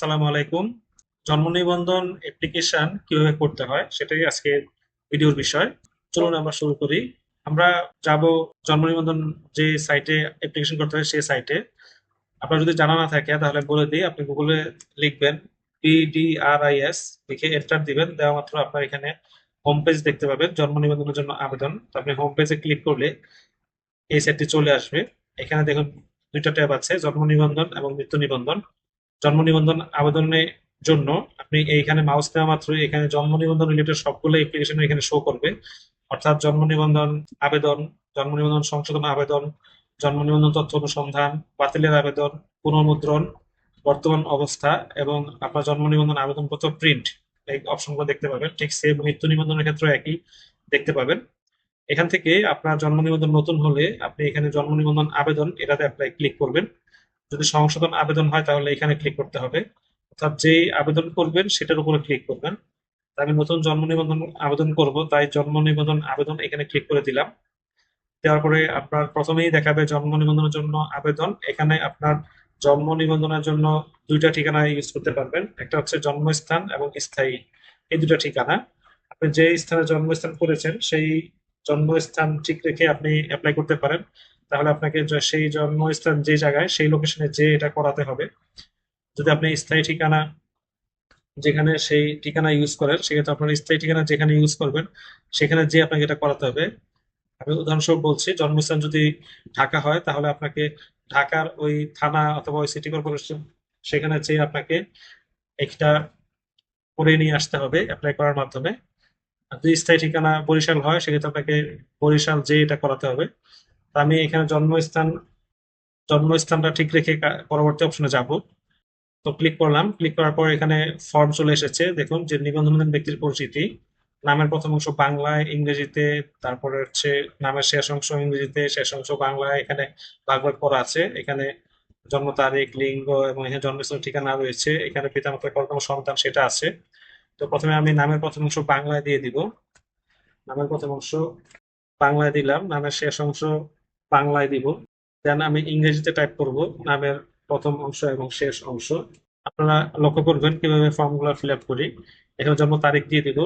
আসসালামু আলাইকুম। জন্ম নিবন্ধন অ্যাপ্লিকেশন কিভাবে করতে হয় সেটাই আজকে ভিডিওর বিষয়। চলুন আমরা শুরু করি। আমরা যাব জন্ম নিবন্ধন যে সাইটে অ্যাপ্লিকেশন করতে হয় সেই সাইটে। আপনার যদি জানা না থাকে তাহলে বলে দিই, আপনি গুগলে লিখবেন PDRIS, লিখে এন্টার দিবেন। দেওয়া মাত্র আপনার এখানে হোম পেজ দেখতে পাবেন জন্ম নিবন্ধনের জন্য আবেদন। তো আপনি হোম পেজে ক্লিক করলে এই সাইটটি চলে আসবে। এখানে দেখুন দুইটা ট্যাব আছে, জন্ম নিবন্ধন এবং মৃত্যু নিবন্ধন। জন্ম নিবন্ধন আবেদনের জন্য আপনি এইখানে মাউস দেওয়া মাত্রই এখানে জন্ম নিবন্ধন রিলেটেড সবগুলো অ্যাপ্লিকেশন এখানে শো করবে। অর্থাৎ জন্ম নিবন্ধন আবেদন, জন্ম নিবন্ধন সংশোধন আবেদন, জন্ম নিবন্ধন তথ্য অনুসন্ধান, বাতিলের আবেদন, পুনর্মুদ্রণ, বর্তমান অবস্থা এবং আপনার জন্ম নিবন্ধন আবেদনপত্র প্রিন্ট, এই অপশনগুলো দেখতে পাবেন। ঠিক সেম মৃত্যু নিবন্ধনের ক্ষেত্রে একই দেখতে পাবেন। এখান থেকে আপনার জন্ম নিবন্ধন নতুন হলে আপনি এখানে জন্ম নিবন্ধন আবেদন এটাতে অ্যাপ্লাই ক্লিক করবেন। যদি সংশোধন আবেদন হয় তাহলে এখানে ক্লিক করতে হবে, অর্থাৎ যেই আবেদন করবেন সেটার উপরে ক্লিক করবেন। তা আমি নতুন জন্ম নিবন্ধন আবেদন করব, তাই জন্ম নিবন্ধন আবেদন এখানে ক্লিক করে দিলাম। দেওয়ার পরে আপনার প্রথমেই দেখাবে জন্ম নিবন্ধনের জন্য আবেদন। এখানে আপনার জন্ম নিবন্ধনের জন্য দুইটা ঠিকানা ইউজ করতে পারবেন, একটা হচ্ছে জন্মস্থান এবং স্থায়ী, এই দুটা ঠিকানা। আপনি যে স্থানে জন্মস্থান করেছেন সেই জন্মস্থান ঠিক রেখে আপনি অ্যাপ্লাই করতে পারেন। তাহলে আপনাকে সেই জন্মস্থান যে জায়গায় সেই লোকেশনে যে এটা করাতে হবে। যদি আপনি স্থায়ী ঠিকানা যেখানে সেই ঠিকানা ইউজ করেন, সেক্ষেত্রে আপনার স্থায়ী ঠিকানা যেখানে ইউজ করবেন সেখানে যে আপনাকে এটা করাতে হবে। আমি উদাহরণস্বরূপ বলছি, জন্মস্থান যদি ঢাকা হয় তাহলে আপনাকে ঢাকার ওই থানা অথবা ওই সিটি কর্পোরেশন সেখানে যে আপনাকে একটা করে নিয়ে আসতে হবে অ্যাপ্লাই করার মাধ্যমে। আর যদি স্থায়ী ঠিকানা বরিশাল হয় সেক্ষেত্রে আপনাকে বরিশাল যে এটা করাতে হবে। তো আমি এখানে জন্মস্থানটা ঠিক রেখে পরবর্তী অপশনে যাব। তো ক্লিক করলাম, ক্লিক করার পর এখানে ফর্ম চলে এসেছে। দেখুন যে নিবন্ধন ব্যক্তির পরিচিতি, নামের প্রথম অংশ বাংলায় ইংরেজিতে, তারপরে হচ্ছে নামের শেষ অংশ ইংরেজিতে শেষ অংশ বাংলায়, এখানে ভাগ ভাগ করা আছে। এখানে জন্ম তারিখ, লিঙ্গ এবং এখানে জন্মস্থান ঠিকানা রয়েছে। এখানে পিতামাতার কততম সন্তান সেটা আছে। তো প্রথমে আমি নামের প্রথম অংশ বাংলায় দিয়ে দিব। নামের প্রথম অংশ বাংলায় দিলাম, নামের শেষ অংশ বাংলায় দিব। দেন আমি ইংরেজিতে টাইপ করব নামের প্রথম অংশ এবং শেষ অংশ। আপনারা লক্ষ্য করবেন কিভাবে ফর্ম গুলো ফিল আপ করি। এখানে জন্ম তারিখ দিয়ে দিব।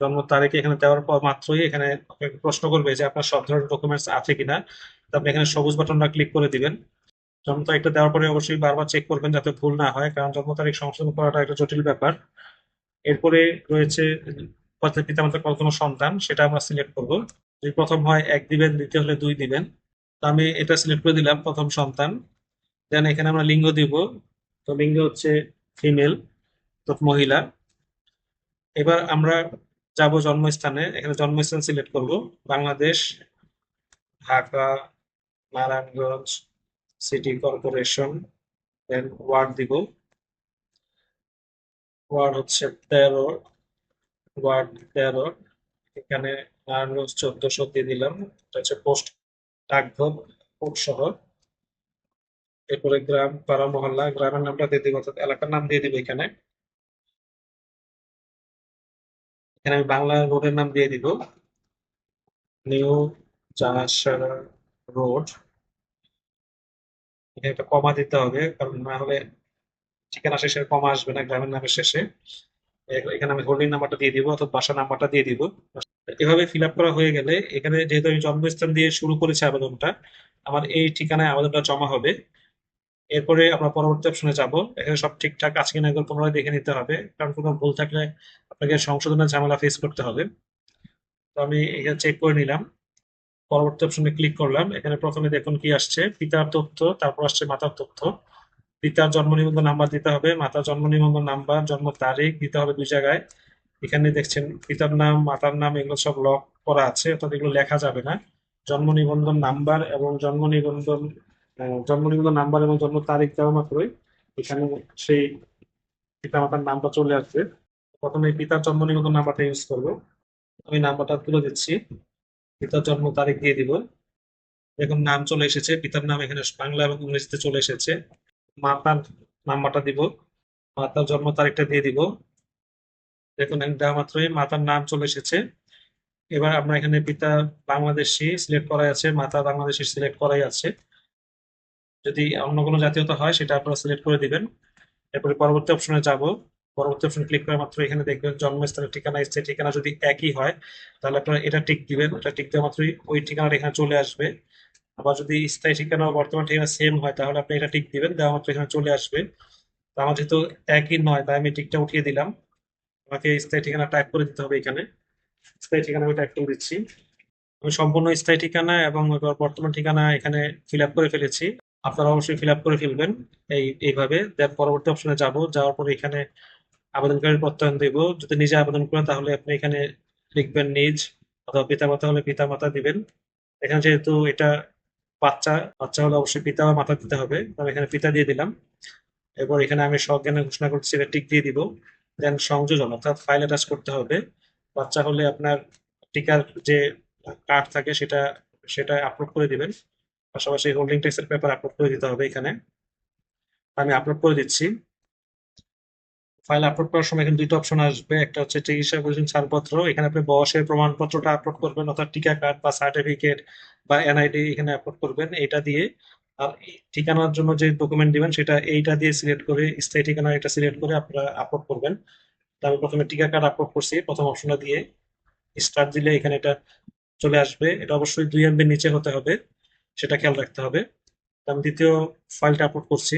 জন্ম তারিখ এখানে দেওয়ার পর মাত্রই এখানে আপনাকে প্রশ্ন করবে যে আপনার সব ধরনের ডকুমেন্টস আছে কিনা। তো আপনি এখানে সবুজ বাটনটা ক্লিক করে দিবেন। জন্ম তারিখটা দেওয়ার পরে অবশ্যই বারবার চেক করবেন যাতে ভুল না হয়, কারণ জন্ম তারিখ সংশোধন করাটা একটা জটিল ব্যাপার। এরপরে রয়েছে পিতামাতার কত কোনো সন্তান, সেটা আমরা সিলেক্ট করব। যদি প্রথম হয় 1 দিবেন, দ্বিতীয় হলে 2 দিবেন। তো আমি এটা সিলেক্ট করে দিলাম প্রথম সন্তান। দেন এখানে আমরা লিঙ্গ দিব। তো লিঙ্গ হচ্ছে ফিমেল, তো মহিলা। এবার আমরা যাব জন্মস্থানে, এখানে জন্মস্থান সিলেক্ট করব বাংলাদেশ, ঢাকা, নারায়ণগঞ্জ সিটি কর্পোরেশন। দেন ওয়ার্ড দিব, ওয়ার্ড হচ্ছে 13, ওয়ার্ড 13। এখানে নারায়ণগঞ্জ 1400 দিয়ে দিলাম। এটা হচ্ছে পোস্ট, ডাকঘর, কোট শহর। এরপরে গ্রাম, পাড়া, মহল্লা, গ্রামের নামটা দিয়ে দিব, অর্থাৎ এলাকার নাম দিয়ে দিব। এখানে এখানে আমি বাংলা রোডের নাম দিয়ে দিব, নিউ চাষাঢ়া রোড। এখানে একটা কমা দিতে হবে, কারণ না হলে ঠিকানা শেষে কমা আসবে না গ্রামের নামের শেষে। এখানে আমি হোল্ডিং নাম্বারটা দিয়ে দিব অথবা বাসা নাম্বারটা দিয়ে দিব। এভাবে ফিল আপ করা হয়ে গেলে এখানে যেহেতু আমি জন্মস্থান দিয়ে শুরু করেছি আবেদনটা, আমার এই ঠিকানায় আবেদনটা জমা হবে। এরপরে আমরা পরবর্তী অপশনে যাব। এখানে সব ঠিকঠাক আছে কিনা এগুলো পুনরায় দেখে নিতে হবে, কারণ কোনো ভুল থাকলে আপনাকে সংশোধনের ঝামেলা ফেস করতে হবে। তো আমি এখানে চেক করে নিলাম। পরবর্তী অপশনে ক্লিক করলাম। এখানে প্রথমে দেখুন কি আসছে, পিতার তথ্য, তারপর আসছে মাতার তথ্য। পিতার জন্ম নিবন্ধন নাম্বার দিতে হবে, মাতার জন্ম নিবন্ধন নাম্বার, জন্ম তারিখ দিতে হবে দুই জায়গায়। এখানে দেখছেন পিতার নাম মাতার নাম এগুলো সব লক করা আছে, অর্থাৎ এগুলো লেখা যাবে না। জন্ম নিবন্ধন নাম্বার এবং জন্ম নিবন্ধন নাম্বার এবং জন্ম তারিখ দেওয়া মাত্রই এখানে সেই পিতা মাতার নামটা চলে আসবে। প্রথমে পিতার জন্ম নিবন্ধন নাম্বারটা ইউজ করবো। আমি নাম্বারটা তুলে দিচ্ছি, পিতার জন্ম তারিখ দিয়ে দিব। দেখুন নাম চলে এসেছে, পিতার নাম এখানে বাংলা এবং ইংরেজিতে চলে এসেছে। মাতার নাম্বারটা দিব, মাতার জন্ম তারিখটা দিয়ে দিব। দেখুন আমি দেওয়া মাত্রই মাতার নাম চলে এসেছে। এবার আমরা এখানে পিতা বাংলাদেশি সিলেক্ট করাই আছে, মাতা বাংলাদেশি সিলেক্ট করাই আছে। যদি অন্য কোনো জাতীয়তা হয় সেটা আপনারা সিলেক্ট করে দিবেন। এরপরে পরবর্তী অপশনে যাব। পরবর্তী অপশন ক্লিক করা মাত্র এখানে দেখবেন জন্মস্থানের ঠিকানা, স্থায়ী ঠিকানা যদি একই হয় তাহলে আপনারা এটা টিক দিবেন। এটা টিক দেওয়া মাত্রই ওই ঠিকানাটা এখানে চলে আসবে। আবার যদি স্থায়ী ঠিকানা ও বর্তমান ঠিকানা সেম হয় তাহলে আপনি এটা টিক দিবেন, দেওয়া মাত্র এখানে চলে আসবে। তো আমার যেহেতু একই নয় তাই আমি টিকটা উঠিয়ে দিলাম। আমাকে স্থায়ী ঠিকানা টাইপ করে দিতে হবে এখানে। স্থায়ী ঠিকানা আমি টাইপ করে দিচ্ছি। আমি সম্পূর্ণ স্থায়ী ঠিকানা এবং এবার বর্তমান ঠিকানা এখানে ফিল আপ করে ফেলেছি। আপনারা অবশ্যই ফিল আপ করে ফেলবেন এইভাবে। দেন পরবর্তী অপশনে যাব। যাওয়ার পরে এখানে আবেদনকারীর প্রত্যয়ন দেব। যদি নিজে আবেদন করেন তাহলে আপনি এখানে লিখবেন নিজ, অথবা পিতামাতা হলে পিতামাতা দিবেন। এখানে যেহেতু এটা বাচ্চা, বাচ্চা হলে অবশ্যই পিতা বা মাতা দিতে হবে, তো আমি এখানে পিতা দিয়ে দিলাম। এরপর এখানে আমি সজ্ঞানে ঘোষণা করছি, এটা টিক দিয়ে দিব। দেন সংযোজন অর্থাৎ ফাইল অ্যাটাচ করতে হবে। বাচ্চা হলে আপনার টিকার যে কার্ড থাকে সেটা সেটা আপলোড করে দিবেন। পাশাপাশি হোল্ডিং ট্যাক্সের পেপার আপলোড করে দিতে হবে এখানে। আমি আপলোড করে দিচ্ছি। ফাইল আপলোড করার সময় এখানে দুটো অপশন আসবে, একটা হচ্ছে চিকিৎসা পরিচয় ছাড়পত্র। এখানে আপনি বয়সের প্রমাণপত্রটা আপলোড করবেন, অর্থাৎ টিকা কার্ড বা সার্টিফিকেট বা এনআইডি এখানে আপলোড করবেন এটা দিয়ে। আর এই ঠিকানার জন্য যে ডকুমেন্ট দিবেন সেটা এইটা দিয়ে সিলেক্ট করে, স্থায়ী ঠিকানা এটা সিলেক্ট করে আপনারা আপলোড করবেন। তো আমি প্রথমে টিকা কার্ড আপলোড করছি প্রথম অপশনটা দিয়ে। স্টার্ট দিলে এখানে এটা চলে আসবে। এটা অবশ্যই 2 MB নিচে হতে হবে, সেটা খেয়াল রাখতে হবে। তো আমি দ্বিতীয় ফাইলটা আপলোড করছি।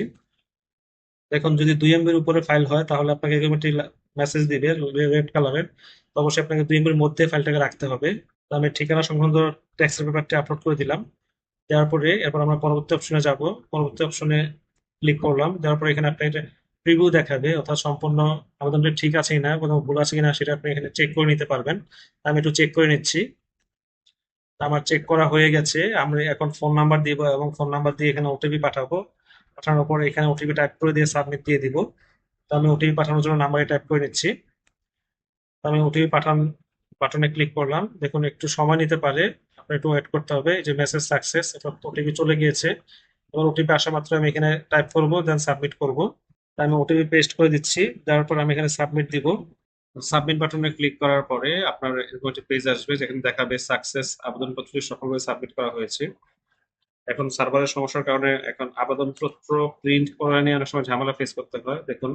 এখন যদি 2 MBর উপরে ফাইল হয় তাহলে আপনাকে এরকম একটি মেসেজ দিবে রেড কালারের। তো অবশ্যই আপনাকে 2 MBর মধ্যে ফাইলটাকে রাখতে হবে। তো আমি ঠিকানা সংক্রান্ত ট্যাক্সের পেপারটি আপলোড করে দিলাম। দেওয়ার পরে এরপর আমরা পরবর্তী অপশনে যাব। পরবর্তী অপশনে ক্লিক করলাম। দেওয়ার পরে এখানে আপনার প্রিভিউ দেখাবে, অর্থাৎ সম্পূর্ণ আবেদনটা ঠিক আছে কিনা, কোনো ভুল আছে কিনা সেটা আপনি এখানে চেক করে নিতে পারবেন। আমি একটু চেক করে নিচ্ছি। আমার চেক করা হয়ে গেছে। আমরা এখন ফোন নাম্বার দিব এবং ফোন নাম্বার দিয়ে এখানে ওটিপি পাঠাবো। পাঠানোর পর এখানে ওটিপি টাইপ করে দিয়ে সাবমিট দিয়ে দিব। তো আমি ওটিপি পাঠানোর জন্য নাম্বারে টাইপ করে নিচ্ছি। তো আমি ওটিপি পাঠান বাটনে ক্লিক করলাম। দেখুন একটু সময় নিতে পারে, আপনার একটু ওয়েট করতে হবে। এই যে মেসেজ সাকসেস, এটা ওটিপি চলে গিয়েছে। এবার ওটিপি আসা মাত্র আমি এখানে টাইপ করব, দেন সাবমিট করব। তো আমি ওটিপি পেস্ট করে দিচ্ছি, দেওয়ার পর আমি এখানে সাবমিট দিব। সাবমিট বাটনে ক্লিক করার পরে আপনার এরকম একটা পেজ আসবে যেখানে দেখাবে সাকসেস, আবেদনপত্রটি সফলভাবে সাবমিট করা হয়েছে। এখন সার্ভারের সমস্যার কারণে এখন আবেদনপত্র প্রিন্ট করা নিয়ে অনেক সময় ঝামেলা ফেস করতে হয়। দেখুন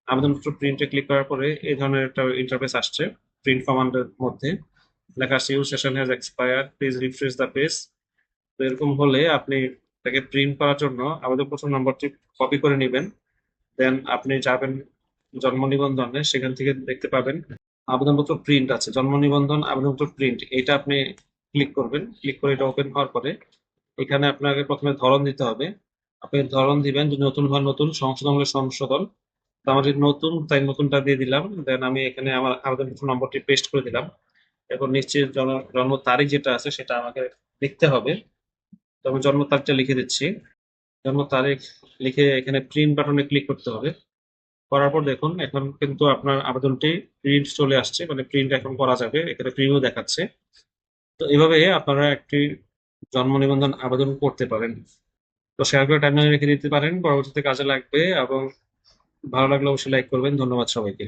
আবেদনপত্র প্রিন্টে ক্লিক করার পরে এই ধরনের একটা ইন্টারফেস আসছে। প্রিন্ট কমান্ডের মধ্যে লেখা আছে your session has expired, please refresh the page. তো এরকম হলে আপনি তাকে প্রিন্ট করার জন্য আবেদনপত্র নম্বরটি কপি করে নেবেন। দেন আপনি যাবেন জন্ম নিবন্ধনে, সেখান থেকে দেখতে পাবেন আবেদনপত্র প্রিন্ট আছে, জন্ম নিবন্ধন আবেদনপত্র প্রিন্ট, এটা আপনি ক্লিক করবেন। ক্লিক করে এটা ওপেন হওয়ার পরে এখানে আপনাকে প্রথমে ধরন দিতে হবে। আপনি ধরন দিবেন যদি নতুন হয় নতুন, সংশোধন হলে সংশোধন। তো আমার যদি নতুন তাই নতুনটা দিয়ে দিলাম। দেন আমি এখানে আমার আবেদনপত্র নম্বরটি পেস্ট করে দিলাম। এখন নিশ্চিত জন্ম তারিখ যেটা আছে সেটা আমাকে লিখতে হবে। তো আমি জন্ম তারিখটা লিখে দিচ্ছি। জন্ম তারিখ লিখে এখানে প্রিন্ট বাটনে ক্লিক করতে হবে। করার পর দেখুন এখন কিন্তু আপনার আবেদনটি প্রিন্ট চলে আসছে, মানে প্রিন্ট এখন করা যাবে, এখানে প্রিভিউ দেখাচ্ছে। তো এইভাবে আপনারা একটি জন্ম নিবন্ধন আবেদন করতে পারেন। তো শেয়ার করে টাইমলাইনে রেখে দিতে পারেন, পরবর্তীতে কাজে লাগবে। এবং ভালো লাগলে অবশ্যই লাইক করবেন। ধন্যবাদ সবাইকে।